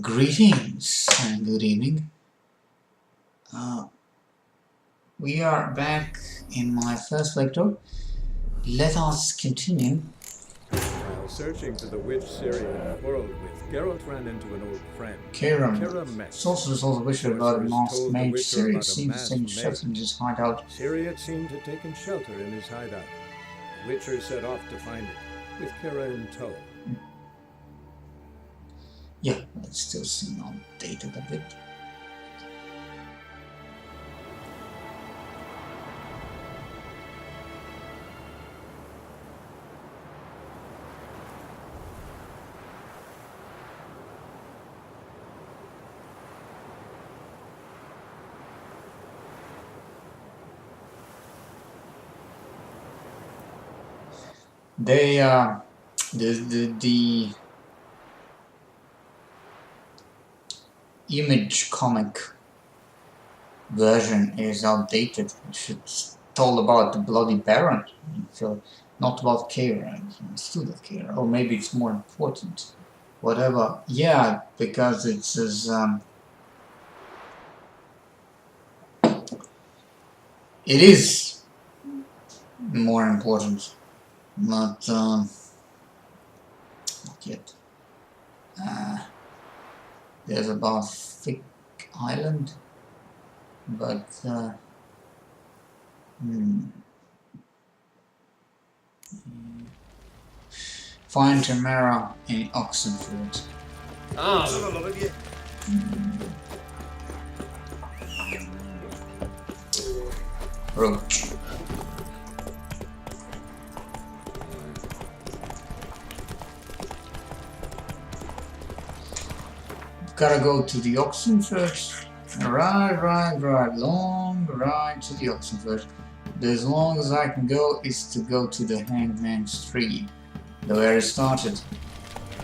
Greetings and good evening. We are back in my first playthrough. Let us continue. While searching for the witch Ciri quarreled with, Geralt ran into an old friend, Karam, Met. sorceress also wished about a Sorcerers masked told the mage. Witcher Siri about a seems to masked take shelter in mage. his hideout. Ciri had seemed to have taken shelter in his hideout. The Witcher set off to find it, with Kira in tow. Yeah, it still seems outdated a bit. They the image comic version is outdated. It's told about the Bloody Baron, so not about Kira. It's still about Kira, or maybe it's more important. Whatever. Yeah, because it says it is more important, not yet. There's about Thick Island, but find Tamara in Oxenford. Roach. Gotta go to the Oxenford. Right. Long ride to the Oxenford. As long as I can go is to go to the Hangman's Tree, where it started.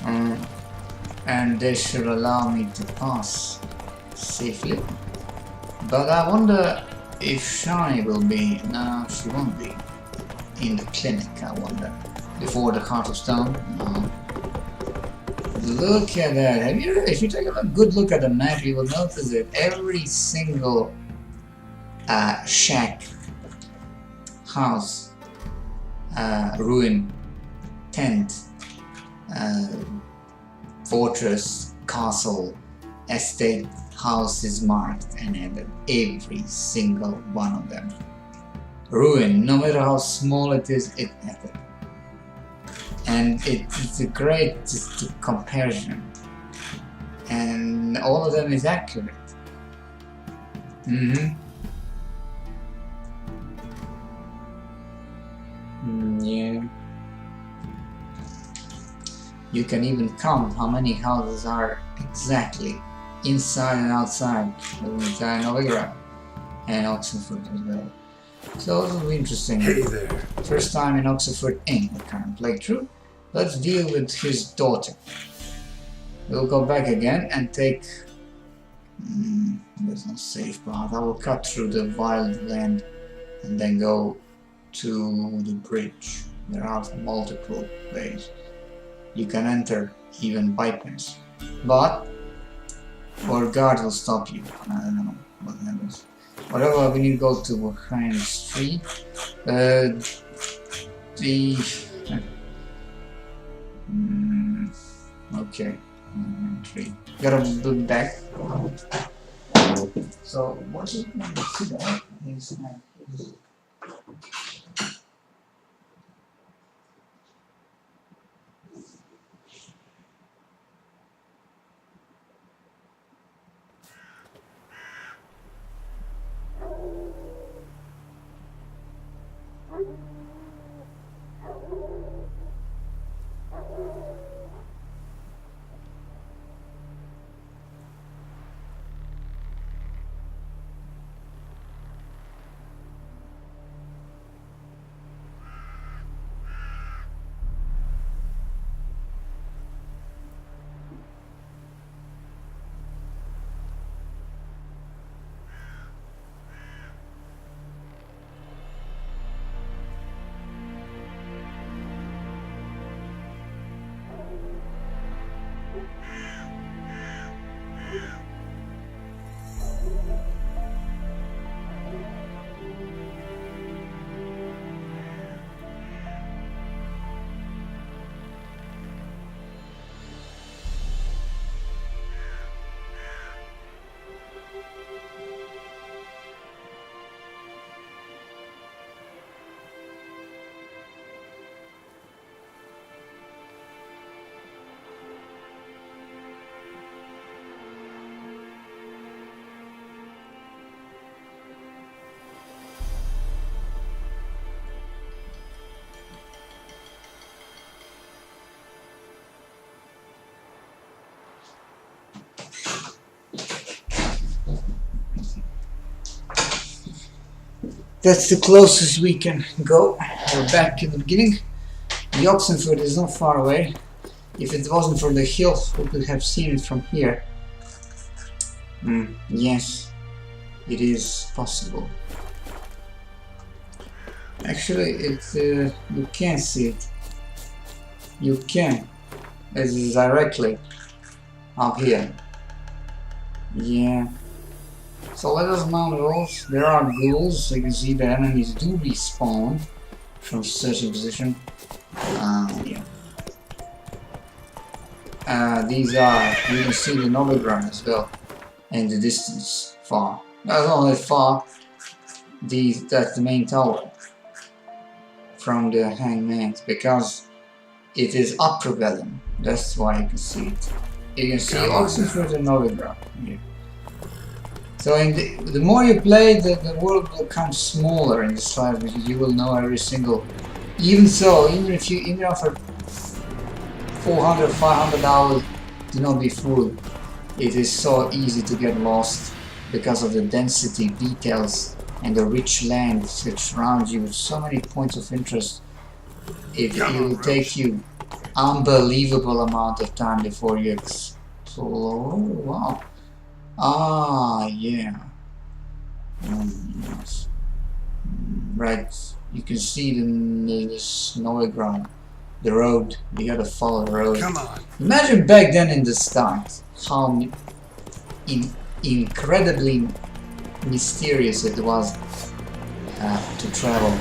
And they should allow me to pass safely. But I wonder if Shani will be. No, she won't be. In the clinic, I wonder. Before the Heart of Stone? No. Look at that. If you take a good look at the map, you will notice that every single shack, house, ruin, tent, fortress, castle, estate, house is marked and added. Every single one of them. Ruin, no matter how small it is, it added. And it's a great comparison. And all of them is accurate. Yeah. You can even count how many houses are exactly inside and outside the entire Novigrad and Oxenford as well. So this will be interesting. Hey there. First time in Oxenford in the current playthrough. Let's deal with his daughter. We'll go back again and take... there's no safe path. I will cut through the wild land and then go to the bridge. There are multiple ways. You can enter even bypass. But or guard will stop you. I don't know what happens. Whatever, we need to go to High Street. Okay. Tree. Gotta look back. So what is that? That's the closest we can go. We're back in the beginning. The Oxenford is not far away. If it wasn't for the hill, we could have seen it from here. Yes, it is possible. Actually, you can see it. You can. It is directly up here. Yeah. So let us mount rolls. There are ghouls, so you can see the enemies do respawn from certain position. Yeah. These are, you can see the Novigrad as well in the distance far. Not only far, that's the main tower from the Hangman's, because it is upper valley. That's why you can see it. You can see Oxenford and Novigrad here. So the more you play, the world will become smaller in the size, because you will know every single. Even so, even after 400, 500 hours, do not be fooled. It is so easy to get lost because of the density, details, and the rich land that surrounds you with so many points of interest. It will take you unbelievable amount of time before you explore. Wow. Ah, yeah. Yes. Right. You can see the snowy ground. The road. You gotta follow the road. Come on. Imagine back then in the start how incredibly mysterious it was to travel.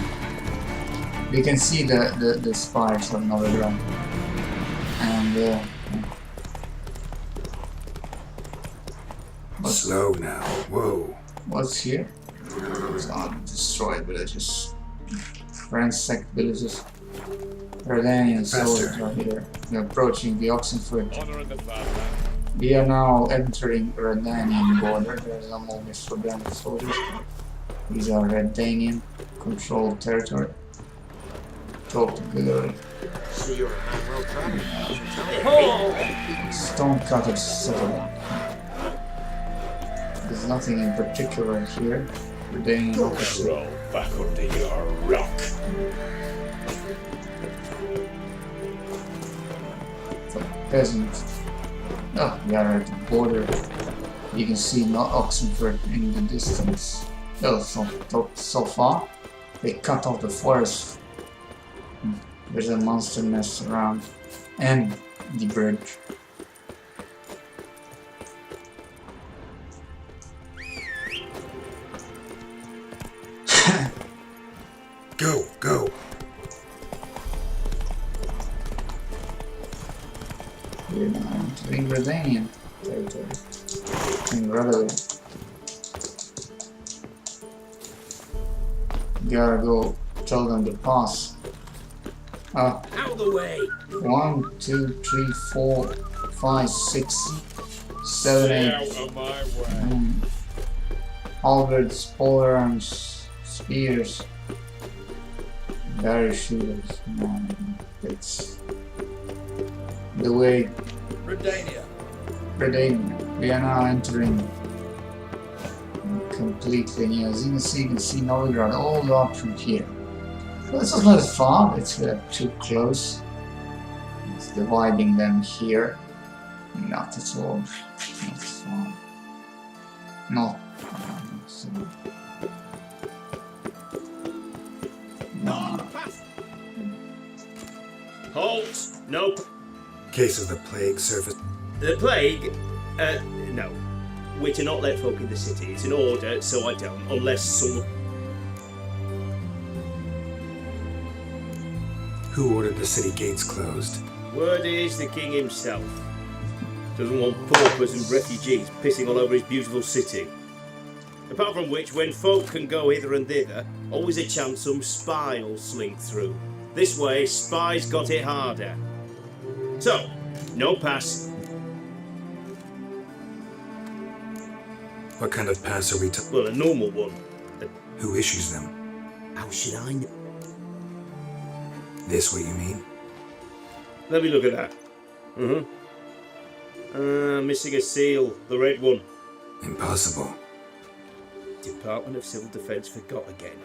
You can see the spires of Novigrad. And slow now. Whoa. what's here? It's not destroyed villages. Ransacked villages. Redanian soldiers are here. We're approaching the Oxenford. We are now entering Redanian border. There's some almost Redanian soldiers. These are Redanian controlled territory. Talk to Gilroy. So you're a man well traveled. Stone-cutter settlement. There's nothing in particular here. Redanian officer. Roll back under your rock. Peasant. Oh, we are at the border. You can see Oxenford in the distance. Oh, so far. They cut off the forest. There's a monster nest around. And the bridge. Go. We're now entering Redanian territory. In Redaway. Gotta go tell them to pass. Out of the way. 1, 2, 3, 4, 5, 6, 7, 8. Out of my way. Halberds, polearms, spears, barrier shooters. That's the way. Redania. We are now entering completely new. As you can see Novigrad all the way up from here. So this is not far, it's too close. It's dividing them here. Not at all. Not far. Not so. No. Halt. Nope. Case of the plague surface. The plague? No. We're to not let folk in the city. It's an order, so I don't, unless someone... Who ordered the city gates closed? Word is the king himself. Doesn't want paupers and refugees pissing all over his beautiful city. Apart from which, when folk can go hither and thither, always a chance some spy will slink through. This way, spies got it harder. So, no pass. What kind of pass are we to? Well, a normal one. Who issues them? How should I know? This what you mean? Let me look at that. Missing a seal, the red one. Impossible. Department of Civil Defence forgot again.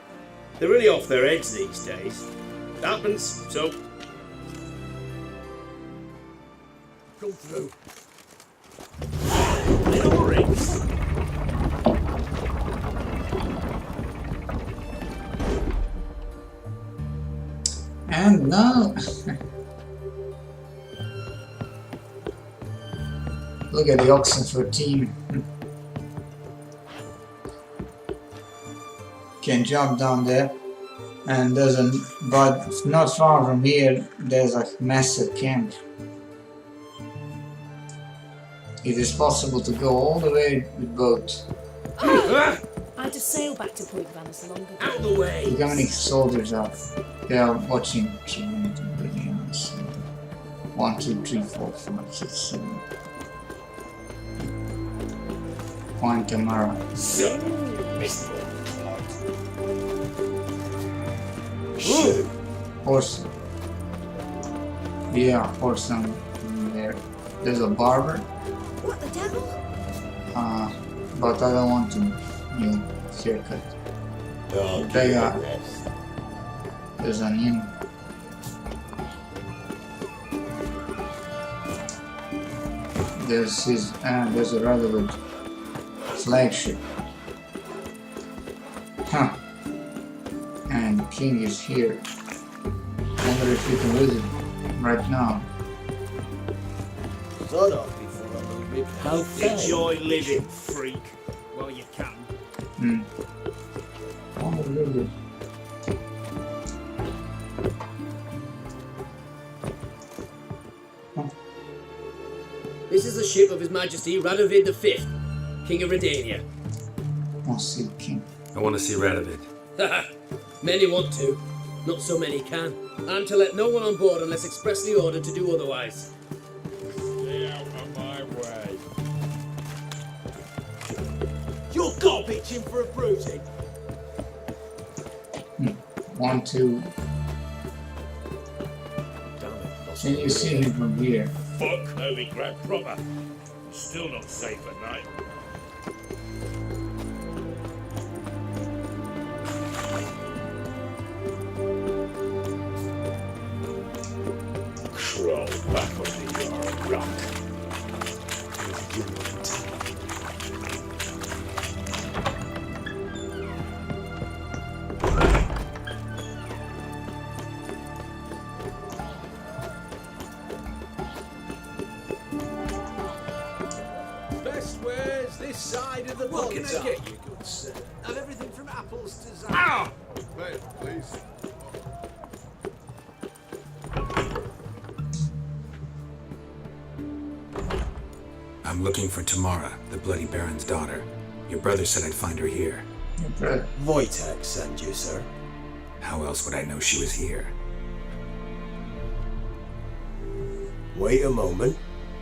They're really off their heads these days. It happens, so... Come through. Little rings. And now, look at the Oxenford team. Can jump down there, and there's a, but not far from here, there's a massive camp. It is possible to go all the way with boat. Ah! I had to sail back to Point Vannis long ago. Out of the way! Look how many soldiers are. They are watching. 1, 2, 3, 4, 5, 6, 7. Point Tamara. So, missed Shit. Horse. Yeah, horse on there. There's a barber. What the devil? But I don't want to new haircut. They are. There's an inn. There's a rather good flagship. Huh. And the king is here. Wonder if you can visit right now. Sod off before I love you. How fair. Enjoy living, freak, while you can. Oh, really? This is the ship of His Majesty Radovid V, King of Redania. Oh, see, king. I want to see Radovid. Haha, many want to, not so many can. I'm to let no one on board unless expressly ordered to do otherwise. Stay out of my way. You're gob itching for a bruising. 1, 2. Can you see him from here? Fuck, Holy Crap proper. Still not safe at night. Crawl back onto your rock. Best wares this side of the What pond. can I get you, good sir? Have everything from apples to Ow! Wait, please. I'm looking for Tamara, the Bloody Baron's daughter. Your brother said I'd find her here. Brother. Wojtek sent you, sir. How else would I know she was here? Wait a moment.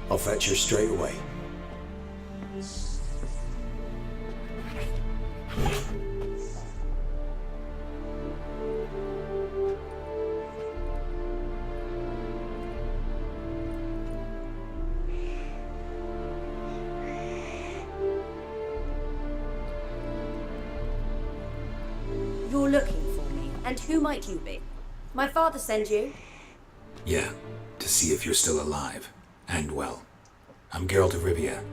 I'll fetch her straight away. You're looking for me, and who might you be? My father sent you? Yeah, to see if you're still alive. And well. I'm Geralt of Rivia.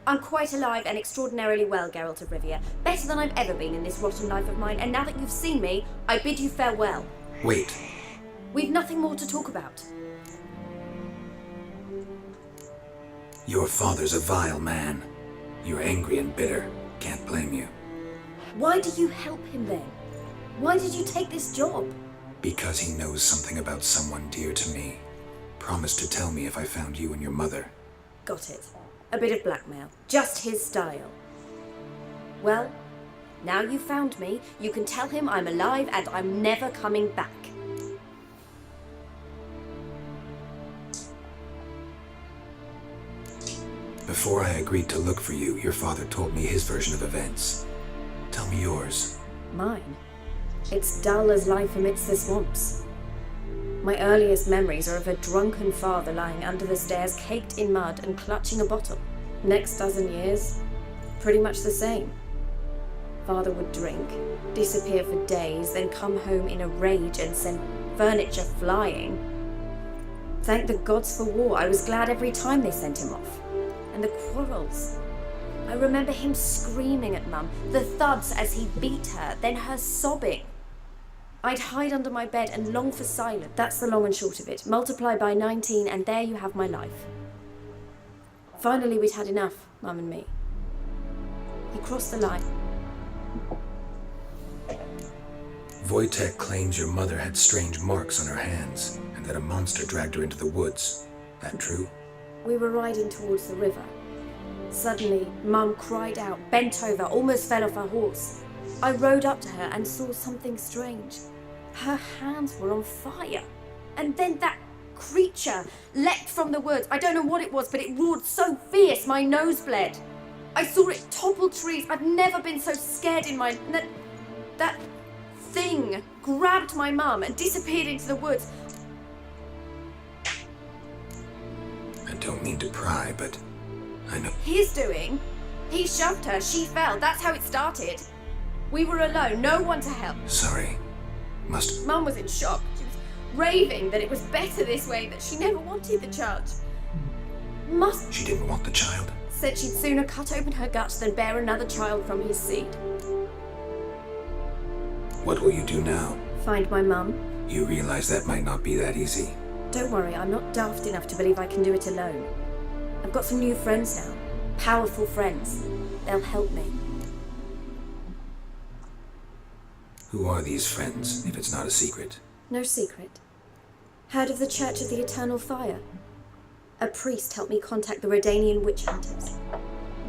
I'm quite alive and extraordinarily well, Geralt of Rivia. Better than I've ever been in this rotten life of mine, and now that you've seen me, I bid you farewell. Wait, We've nothing more to talk about. your father's a vile man. You're angry and bitter. Can't blame you. Why do you help him then? Why did you take this job? Because he knows something about someone dear to me. Promised to tell me if I found you and your mother. Got it. A bit of blackmail. Just his style. Well, now you've found me, you can tell him I'm alive and I'm never coming back. Before I agreed to look for you, your father told me his version of events. Tell me yours. Mine? It's dull as life amidst the swamps. My earliest memories are of a drunken father lying under the stairs, caked in mud and clutching a bottle. Next dozen years, pretty much the same. Father would drink, disappear for days, then come home in a rage and send furniture flying. Thank the gods for war. I was glad every time they sent him off. And the quarrels. I remember him screaming at Mum, the thuds as he beat her, then her sobbing. I'd hide under my bed and long for silence. That's the long and short of it. Multiply by 19 and there you have my life. Finally we'd had enough, Mum and me. He crossed the line. Wojtek claims your mother had strange marks on her hands, and that a monster dragged her into the woods. That true? We were riding towards the river. Suddenly, Mum cried out, bent over, almost fell off her horse. I rode up to her and saw something strange. Her hands were on fire. And then that creature leapt from the woods. I don't know what it was, but it roared so fierce my nose bled. I saw it topple trees. I've never been so scared in my... That thing grabbed my mum and disappeared into the woods. I don't mean to pry, but I know. His doing. He shoved her. She fell. That's how it started. We were alone. No one to help. Sorry. Mum was in shock. She was raving that it was better this way, that she never wanted the child. She didn't want the child? Said she'd sooner cut open her guts than bear another child from his seed. What will you do now? Find my mum. You realize that might not be that easy. Don't worry, I'm not daft enough to believe I can do it alone. I've got some new friends now. Powerful friends. They'll help me. Who are these friends, if it's not a secret? No secret. Heard of the Church of the Eternal Fire? A priest helped me contact the Redanian witch hunters.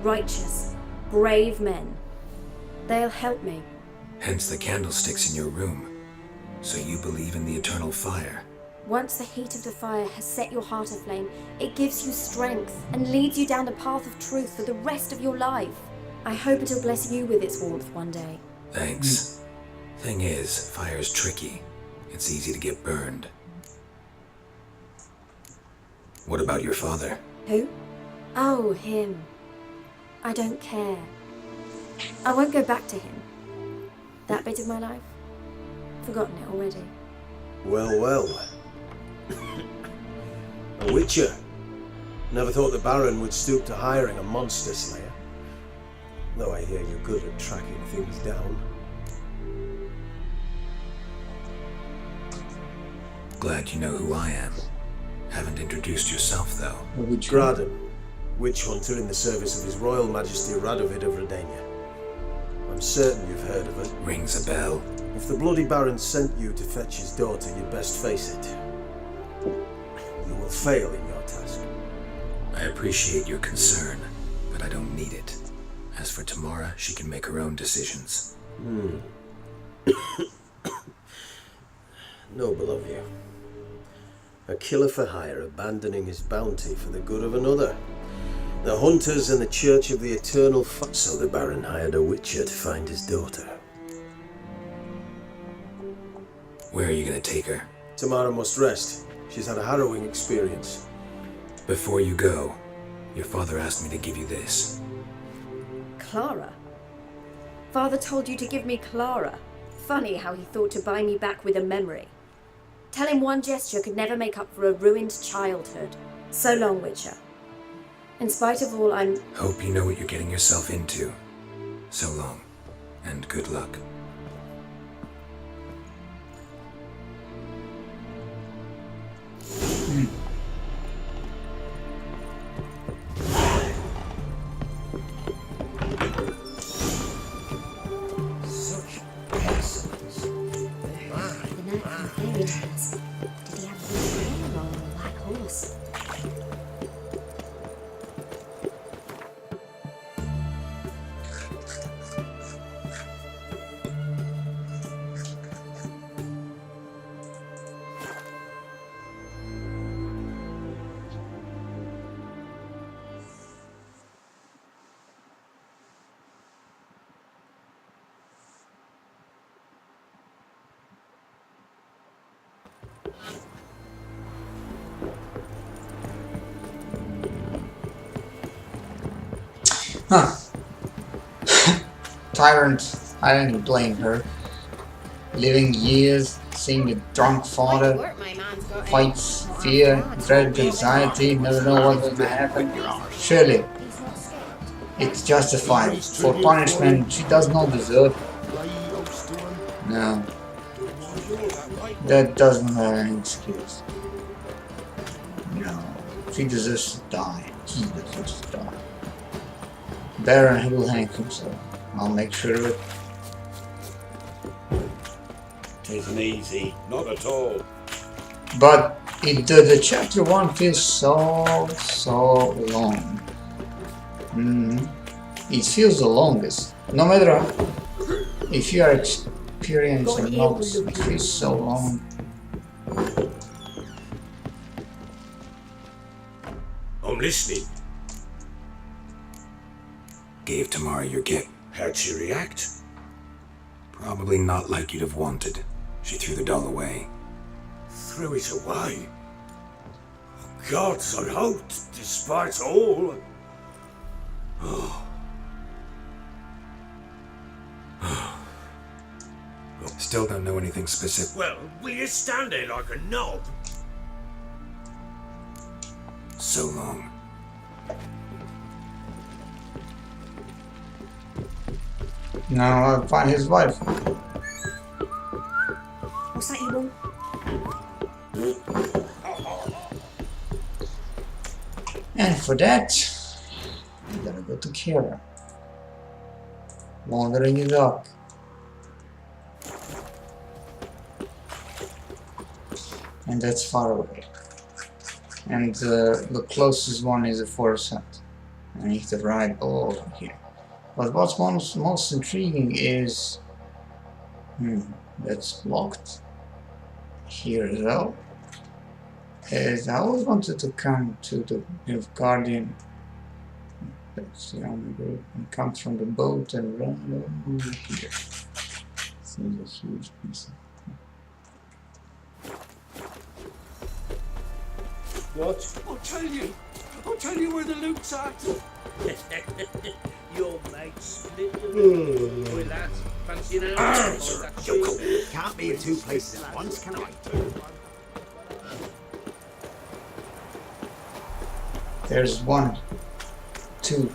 Righteous, brave men. They'll help me. Hence the candlesticks in your room. So you believe in the eternal fire? Once the heat of the fire has set your heart aflame, it gives you strength and leads you down the path of truth for the rest of your life. I hope it'll bless you with its warmth one day. Thanks. Thing is, fire's tricky. It's easy to get burned. What about your father? Who? Oh, him. I don't care. I won't go back to him. That bit of my life? Forgotten it already. Well, well. A witcher. Never thought the Baron would stoop to hiring a monster slayer. Though I hear you're good at tracking things down. Glad you know who I am. Haven't introduced yourself, though. Graden, witch hunter in the service of His Royal Majesty Radovid of Redania. I'm certain you've heard of it. Rings a bell. If the Bloody Baron sent you to fetch his daughter, you'd best face it. You will fail in your task. I appreciate your concern, but I don't need it. As for Tamara, she can make her own decisions. Noble of you. A killer for hire abandoning his bounty for the good of another. The hunters and the Church of the Eternal Fire. So the Baron hired a witcher to find his daughter. Where are you going to take her? Tamara must rest. She's had a harrowing experience. Before you go, your father asked me to give you this. Clara? Father told you to give me Clara. Funny how he thought to buy me back with a memory. Tell him one gesture could never make up for a ruined childhood. So long, Witcher. In spite of all, I'm... Hope you know what you're getting yourself into. So long, and good luck. Did he have a blue hair or a black horse? I don't blame her. Living years, seeing a drunk father, fights, fear, dread, anxiety, never know what's going to happen. Surely, it's justified. For punishment she does not deserve. No. That doesn't have any excuse. No. She deserves to die. He deserves to die. Baron will hang himself. I'll make sure of it. Isn't easy, not at all. But the chapter 1 feels so long. It feels the longest. No matter if you are experienced or not, it feels so long. I'm listening. Gave Tamara your gift. How'd she react? Probably not like you'd have wanted. She threw the doll away. Threw it away. Oh, gods, I hoped, despite all. Still don't know anything specific. Well, will you stand there like a knob? So long. Now I'll find his wife. What's that you want? And for that, we gotta go to Kira. Wandering it up. And that's far away. And the closest one is a forest hut. I need to ride all over here. But what's most intriguing is... that's blocked. Here as well. As I always wanted to come to the Guardian. That's the only way. And come from the boat and run over here. This is a huge piece. What? I'll tell you where the loot's at. Your mate split the boy, that. Fancy an hour? Can't be in two places at once, can I? There's 1, 2.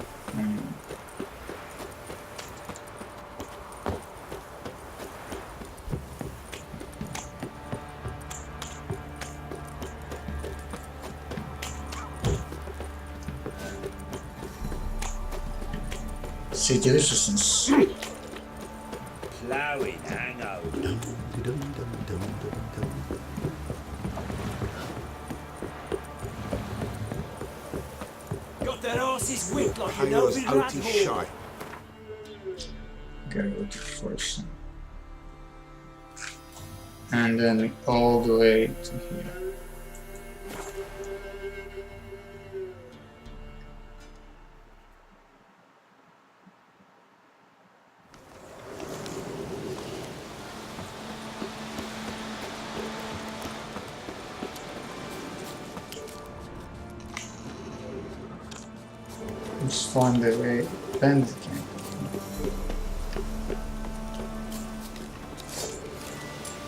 See deliciousness. Plowing hangover. Got that arse's whipped like you know the rat hole. Go to first. And then all the way to here. Just find the way bend can.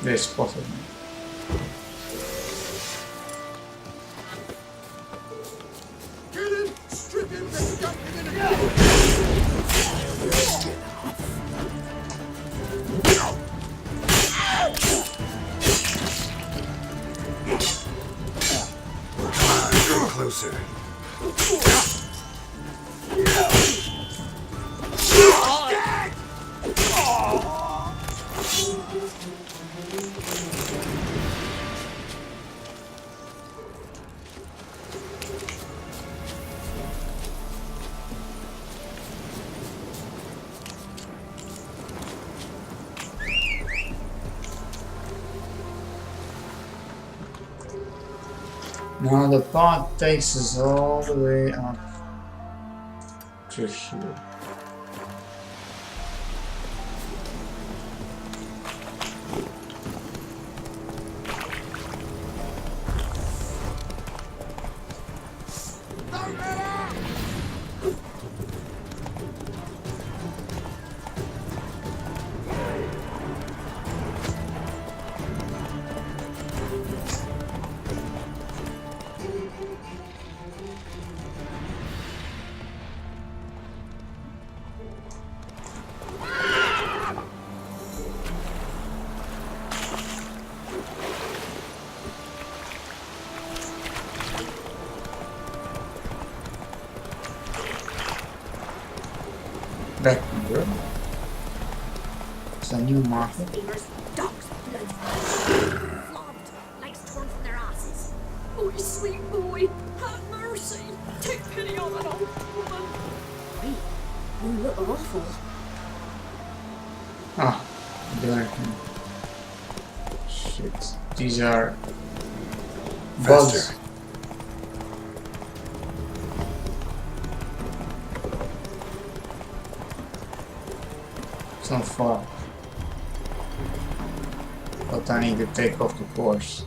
They spotted me. Kill him! Strip him! Then dump him in a Closer. Now the path takes us all the way up to here. Back here. It's a new market. Fingers, dogs, blood, flogged, legs torn from their asses. Oh, you sweet boy, have mercy. Take pity on an old woman. Wait, you look awful. Ah, there. Shit. These are bugs. Faster. It's not far. But I need to take off the course.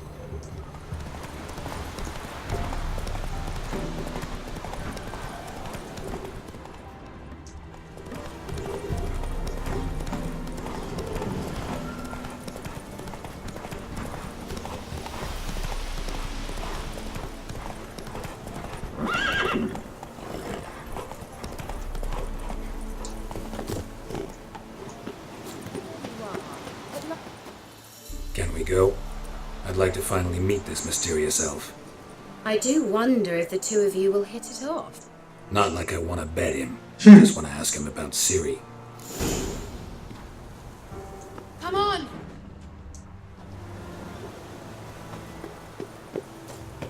Can we go? I'd like to finally meet this mysterious elf. I do wonder if the two of you will hit it off. Not like I want to bet him. I just want to ask him about Ciri. Come on.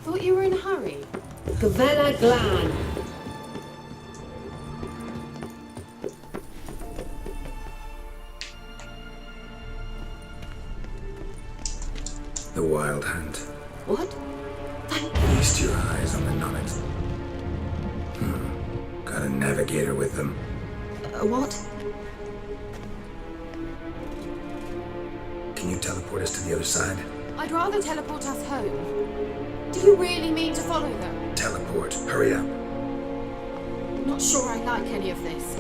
Thought you were in a hurry. Gavella Glan. The Wild Hunt. What? Feast your eyes on the Nonnet. Got a navigator with them. What? Can you teleport us to the other side? I'd rather teleport us home. Do you really mean to follow them? Teleport. Hurry up. Not sure I like any of this.